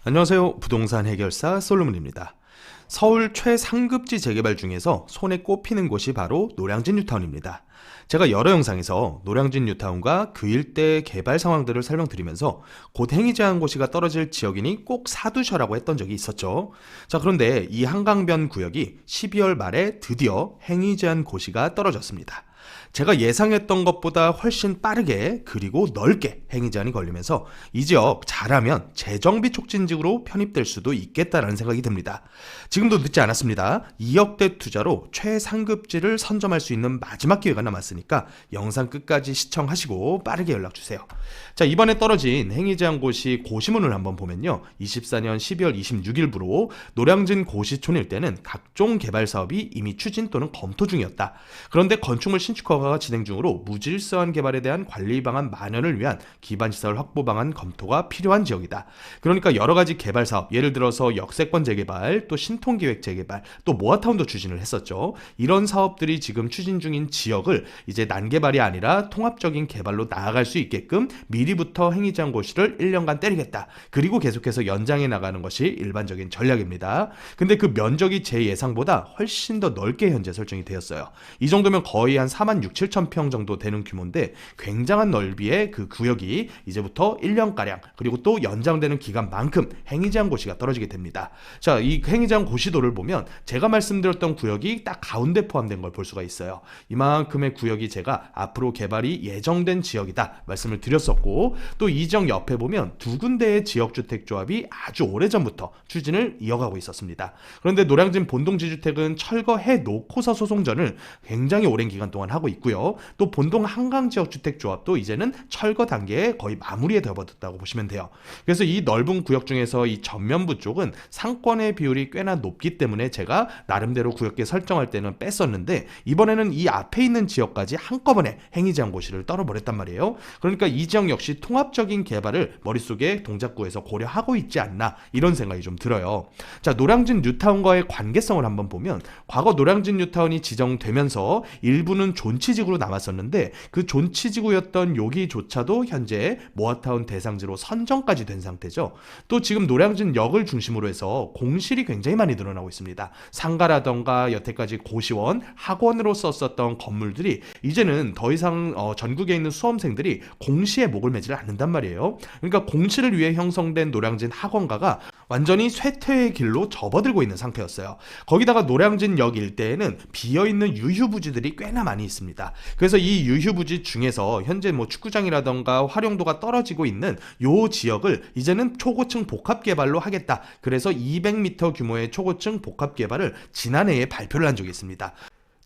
안녕하세요. 부동산 해결사 솔로몬입니다. 서울 최상급지 재개발 중에서 손에 꼽히는 곳이 바로 노량진 뉴타운입니다. 제가 여러 영상에서 노량진 뉴타운과 그 일대 개발 상황들을 설명드리면서 곧 행위 제한 고시가 떨어질 지역이니 꼭 사두셔라고 했던 적이 있었죠. 자, 그런데 이 한강변 구역이 12월 말에 드디어 행위 제한 고시가 떨어졌습니다. 제가 예상했던 것보다 훨씬 빠르게 그리고 넓게 행위 제한이 걸리면서 이 지역 잘하면 재정비 촉진지구로 편입될 수도 있겠다라는 생각이 듭니다. 지금도 늦지 않았습니다. 2억대 투자로 최상급지를 선점할 수 있는 마지막 기회가 남았으니까 영상 끝까지 시청하시고 빠르게 연락주세요. 자, 이번에 떨어진 행위 제한 고시 고시문을 한번 보면요. 24년 12월 26일부로 노량진 고시촌 일대는 각종 개발 사업이 이미 추진 또는 검토 중이었다. 그런데 건축물 신축 허가가 진행 중으로 무질서한 개발에 대한 관리 방안 마련을 위한 기반시설 확보 방안 검토가 필요한 지역이다. 그러니까 여러 가지 개발 사업, 예를 들어서 역세권 재개발, 또 신통기획 재개발, 또 모아타운도 추진을 했었죠. 이런 사업들이 지금 추진 중인 지역을 이제 난개발이 아니라 통합적인 개발로 나아갈 수 있게끔 미리부터 행위 제한 고시를 1년간 때리겠다. 그리고 계속해서 연장해 나가는 것이 일반적인 전략입니다. 근데 그 면적이 제 예상보다 훨씬 더 넓게 현재 설정이 되었어요. 이 정도면 거의 한 4만 6, 7천 평 정도 되는 규모인데 굉장한 넓이의 그 구역이 이제부터 1년가량 그리고 또 연장되는 기간만큼 행위 제한 고시가 떨어지게 됩니다. 자, 이 행위 제한 고시도를 보면 제가 말씀드렸던 구역이 딱 가운데 포함된 걸 볼 수가 있어요. 이만큼의 구역이 제가 앞으로 개발이 예정된 지역이다 말씀을 드렸었고, 또 이 지역 옆에 보면 두 군데의 지역주택조합이 아주 오래전부터 추진을 이어가고 있었습니다. 그런데 노량진 본동지주택은 철거해 놓고서 소송전을 굉장히 오랜 기간 동안 하고 있고요. 또 본동 한강지역주택조합도 이제는 철거 단계에 거의 마무리에 접어들었다고 보시면 돼요. 그래서 이 넓은 구역 중에서 이 전면부 쪽은 상권의 비율이 꽤나 높기 때문에 제가 나름대로 구역계 설정할 때는 뺐었는데, 이번에는 이 앞에 있는 지역까지 한꺼번에 행위 제한 고시를 떨어버렸단 말이에요. 그러니까 이 지역 역시 통합적인 개발을 머릿속에 동작구에서 고려하고 있지 않나, 이런 생각이 좀 들어요. 자, 노량진 뉴타운과의 관계성을 한번 보면 과거 노량진 뉴타운이 지정되면서 일부는 존치지구로 남았었는데 그 존치지구였던 여기조차도 현재 모아타운 대상지로 선정까지 된 상태죠. 또 지금 노량진 역을 중심으로 해서 공실이 굉장히 많이 늘어나고 있습니다. 상가라던가 여태까지 고시원, 학원으로 썼었던 건물들이 이제는 더 이상 전국에 있는 수험생들이 공시에 목을 매지 않는단 말이에요. 그러니까 공시를 위해 형성된 노량진 학원가가 완전히 쇠퇴의 길로 접어들고 있는 상태였어요. 거기다가 노량진역 일대에는 비어있는 유휴부지들이 꽤나 많이 있습니다. 그래서 이 유휴부지 중에서 현재 뭐 축구장이라던가 활용도가 떨어지고 있는 요 지역을 이제는 초고층 복합개발로 하겠다. 그래서 200m 규모의 초고층 복합개발을 지난해에 발표를 한 적이 있습니다.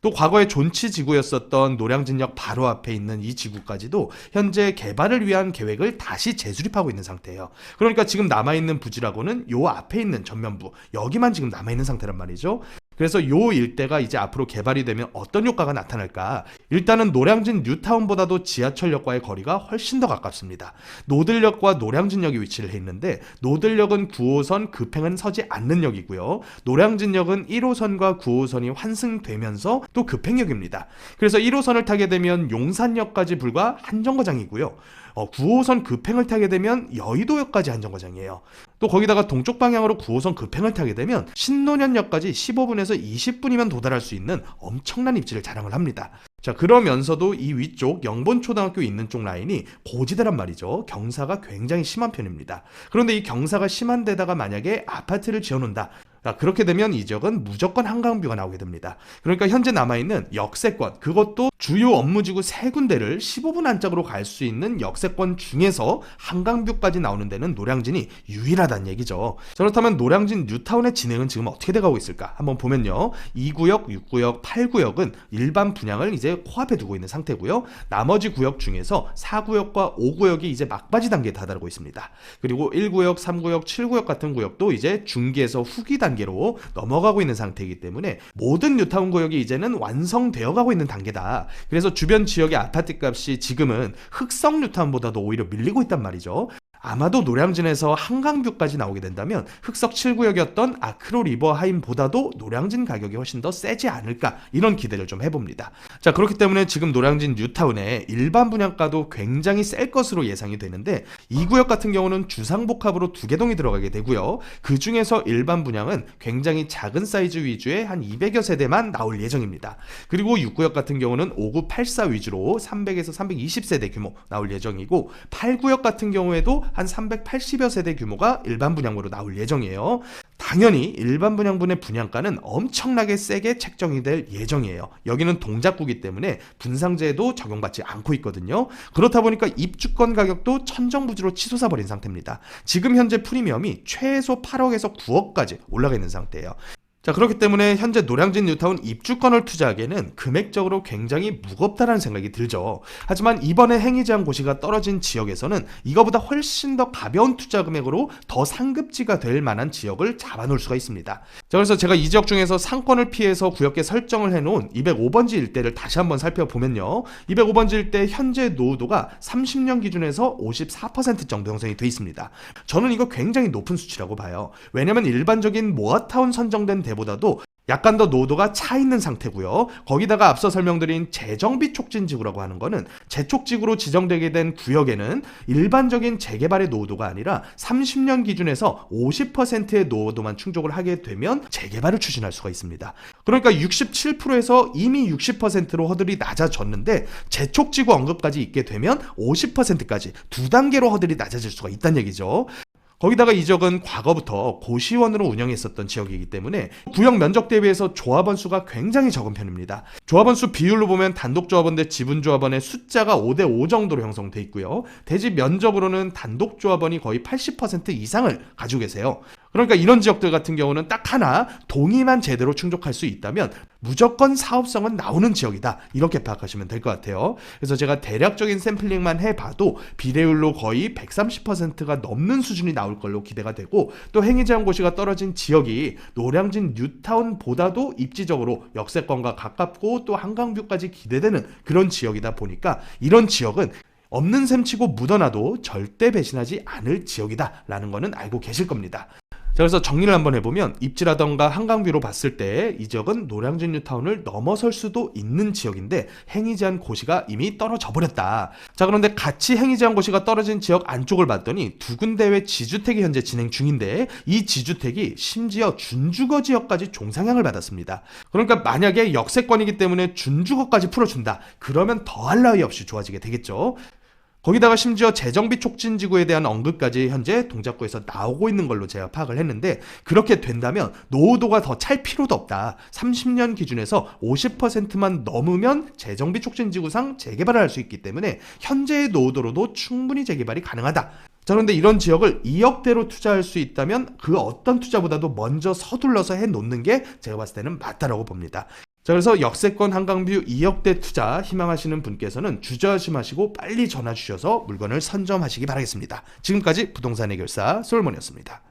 또 과거에 존치지구였었던 노량진역 바로 앞에 있는 이 지구까지도 현재 개발을 위한 계획을 다시 재수립하고 있는 상태예요. 그러니까 지금 남아있는 부지라고는 요 앞에 있는 전면부, 여기만 지금 남아있는 상태란 말이죠. 그래서 요 일대가 이제 앞으로 개발이 되면 어떤 효과가 나타날까? 일단은 노량진 뉴타운보다도 지하철역과의 거리가 훨씬 더 가깝습니다. 노들역과 노량진역이 위치를 해 있는데 노들역은 9호선 급행은 서지 않는 역이고요. 노량진역은 1호선과 9호선이 환승되면서 또 급행역입니다. 그래서 1호선을 타게 되면 용산역까지 불과 한 정거장이고요. 9호선 급행을 타게 되면 여의도역까지 한 정거장이에요. 또 거기다가 동쪽 방향으로 9호선 급행을 타게 되면 신논현역까지 15분에서 20분이면 도달할 수 있는 엄청난 입지를 자랑을 합니다. 자, 그러면서도 이 위쪽 영본초등학교 있는 쪽 라인이 고지대란 말이죠. 경사가 굉장히 심한 편입니다. 그런데 이 경사가 심한 데다가 만약에 아파트를 지어놓는다. 그렇게 되면 이 지역은 무조건 한강뷰가 나오게 됩니다. 그러니까 현재 남아있는 역세권, 그것도 주요 업무지구 3군데를 15분 안짝으로 갈 수 있는 역세권 중에서 한강뷰까지 나오는 데는 노량진이 유일하다는 얘기죠. 자, 그렇다면 노량진 뉴타운의 진행은 지금 어떻게 돼가고 있을까? 한번 보면요. 2구역, 6구역, 8구역은 일반 분양을 이제 코앞에 두고 있는 상태고요. 나머지 구역 중에서 4구역과 5구역이 이제 막바지 단계에 다다르고 있습니다. 그리고 1구역, 3구역, 7구역 같은 구역도 이제 중기에서 후기 단계로 넘어가고 있는 상태이기 때문에 모든 뉴타운 구역이 이제는 완성되어 가고 있는 단계다. 그래서 주변 지역의 아파트 값이 지금은 흑성 뉴타운보다도 오히려 밀리고 있단 말이죠. 아마도 노량진에서 한강뷰까지 나오게 된다면 흑석 7구역이었던 아크로 리버 하임보다도 노량진 가격이 훨씬 더 세지 않을까, 이런 기대를 좀 해봅니다. 자, 그렇기 때문에 지금 노량진 뉴타운의 일반 분양가도 굉장히 셀 것으로 예상이 되는데, 이 구역 같은 경우는 주상복합으로 2개 동이 들어가게 되고요. 그 중에서 일반 분양은 굉장히 작은 사이즈 위주의 한 200여 세대만 나올 예정입니다. 그리고 6구역 같은 경우는 5984 위주로 300에서 320세대 규모 나올 예정이고, 8구역 같은 경우에도 한 380여 세대 규모가 일반 분양으로 나올 예정이에요. 당연히 일반 분양분의 분양가는 엄청나게 세게 책정이 될 예정이에요. 여기는 동작구기 때문에 분상제도 적용받지 않고 있거든요. 그렇다 보니까 입주권 가격도 천정부지로 치솟아 버린 상태입니다. 지금 현재 프리미엄이 최소 8억에서 9억까지 올라가 있는 상태예요. 자, 그렇기 때문에 현재 노량진 뉴타운 입주권을 투자하기에는 금액적으로 굉장히 무겁다라는 생각이 들죠. 하지만 이번에 행위 제한 고시가 떨어진 지역에서는 이거보다 훨씬 더 가벼운 투자 금액으로 더 상급지가 될 만한 지역을 잡아놓을 수가 있습니다. 자, 그래서 제가 이 지역 중에서 상권을 피해서 구역계 설정을 해놓은 205번지 일대를 다시 한번 살펴보면요, 205번지 일대 현재 노후도가 30년 기준에서 54% 정도 형성이 돼 있습니다. 저는 이거 굉장히 높은 수치라고 봐요. 왜냐면 일반적인 모아타운 선정된 보다도 약간 더 노후도가 차 있는 상태고요. 거기다가 앞서 설명드린 재정비 촉진지구라고 하는 거는 재촉지구로 지정되게 된 구역에는 일반적인 재개발의 노후도가 아니라 30년 기준에서 50%의 노후도만 충족을 하게 되면 재개발을 추진할 수가 있습니다. 그러니까 67%에서 이미 60%로 허들이 낮아졌는데 재촉지구 언급까지 있게 되면 50%까지 2단계로 허들이 낮아질 수가 있다는 얘기죠. 거기다가 이 지역은 과거부터 고시원으로 운영했었던 지역이기 때문에 구역 면적 대비해서 조합원 수가 굉장히 적은 편입니다. 조합원 수 비율로 보면 단독조합원 대 지분조합원의 숫자가 5대5 정도로 형성돼 있고요. 대지 면적으로는 단독조합원이 거의 80% 이상을 가지고 계세요. 그러니까 이런 지역들 같은 경우는 딱 하나, 동의만 제대로 충족할 수 있다면 무조건 사업성은 나오는 지역이다, 이렇게 파악하시면 될 것 같아요. 그래서 제가 대략적인 샘플링만 해봐도 비례율로 거의 130%가 넘는 수준이 나올 걸로 기대가 되고, 또 행위 제한 고시가 떨어진 지역이 노량진 뉴타운보다도 입지적으로 역세권과 가깝고 또 한강뷰까지 기대되는 그런 지역이다 보니까 이런 지역은 없는 셈 치고 묻어놔도 절대 배신하지 않을 지역이다 라는 거는 알고 계실 겁니다. 자, 그래서 정리를 한번 해보면 입지라던가 한강뷰로 봤을 때 이 지역은 노량진 뉴타운을 넘어설 수도 있는 지역인데 행위 제한 고시가 이미 떨어져 버렸다. 자, 그런데 같이 행위 제한 고시가 떨어진 지역 안쪽을 봤더니 2군데의 지주택이 현재 진행 중인데, 이 지주택이 심지어 준주거 지역까지 종상향을 받았습니다. 그러니까 만약에 역세권이기 때문에 준주거까지 풀어준다, 그러면 더할 나위 없이 좋아지게 되겠죠. 거기다가 심지어 재정비 촉진지구에 대한 언급까지 현재 동작구에서 나오고 있는 걸로 제가 파악을 했는데, 그렇게 된다면 노후도가 더 찰 필요도 없다. 30년 기준에서 50%만 넘으면 재정비 촉진지구상 재개발을 할 수 있기 때문에 현재의 노후도로도 충분히 재개발이 가능하다. 자, 그런데 이런 지역을 2억대로 투자할 수 있다면 그 어떤 투자보다도 먼저 서둘러서 해놓는 게 제가 봤을 때는 맞다라고 봅니다. 자, 그래서 역세권 한강뷰 2억대 투자 희망하시는 분께서는 주저하시마시고 빨리 전화 주셔서 물건을 선점하시기 바라겠습니다. 지금까지 부동산 해결사 솔몬이었습니다.